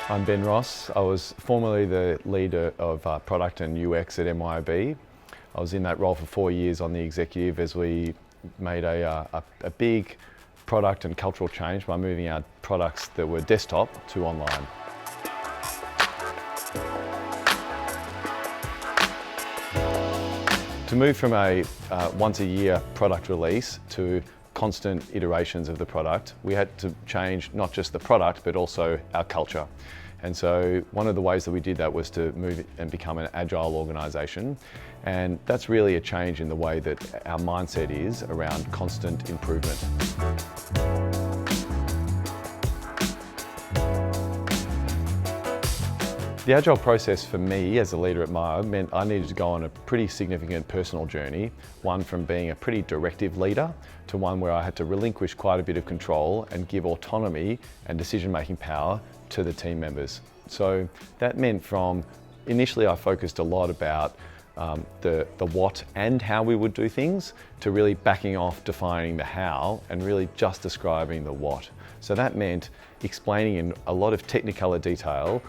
I'm Ben Ross. I was formerly the leader of product and UX at MYOB. I was in that role for 4 years on the executive as we made a big product and cultural change by moving our products that were desktop to online. To move from a once a year product release to constant iterations of the product, we had to change not just the product but also our culture. And so one of the ways that we did that was to move and become an agile organisation, and that's really a change in the way that our mindset is around constant improvement. The agile process for me as a leader at MYOB meant I needed to go on a pretty significant personal journey, one from being a pretty directive leader to one where I had to relinquish quite a bit of control and give autonomy and decision-making power to the team members. So that meant from initially I focused a lot about the what and how we would do things, to really backing off defining the how and really just describing the what. So that meant explaining in a lot of technicolor detail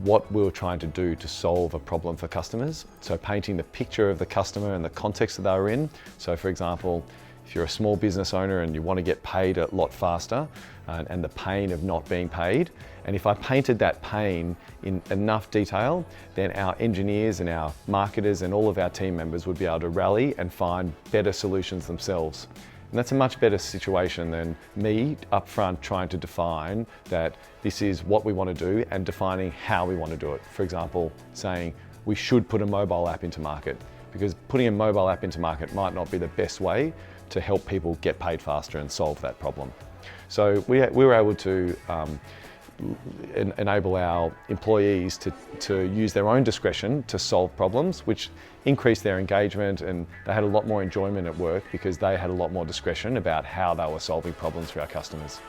what we were trying to do to solve a problem for customers. So painting the picture of the customer and the context that they were in. So for example, if you're a small business owner and you want to get paid a lot faster and the pain of not being paid, and if I painted that pain in enough detail, then our engineers and our marketers and all of our team members would be able to rally and find better solutions themselves. And that's a much better situation than me up front trying to define that this is what we want to do and defining how we want to do it. For example, saying we should put a mobile app into market, because putting a mobile app into market might not be the best way to help people get paid faster and solve that problem. So we were able to enable our employees to use their own discretion to solve problems, which increased their engagement, and they had a lot more enjoyment at work because they had a lot more discretion about how they were solving problems for our customers.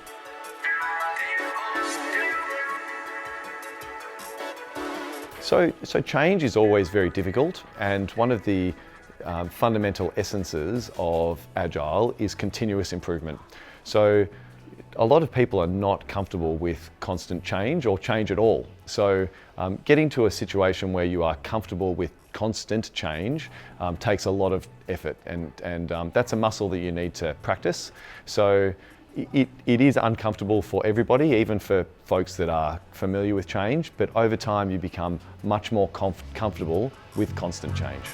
So change is always very difficult, and one of the fundamental essences of Agile is continuous improvement. So a lot of people are not comfortable with constant change or change at all. So getting to a situation where you are comfortable with constant change takes a lot of effort, and that's a muscle that you need to practice. So it is uncomfortable for everybody, even for folks that are familiar with change, but over time you become much more comfortable with constant change.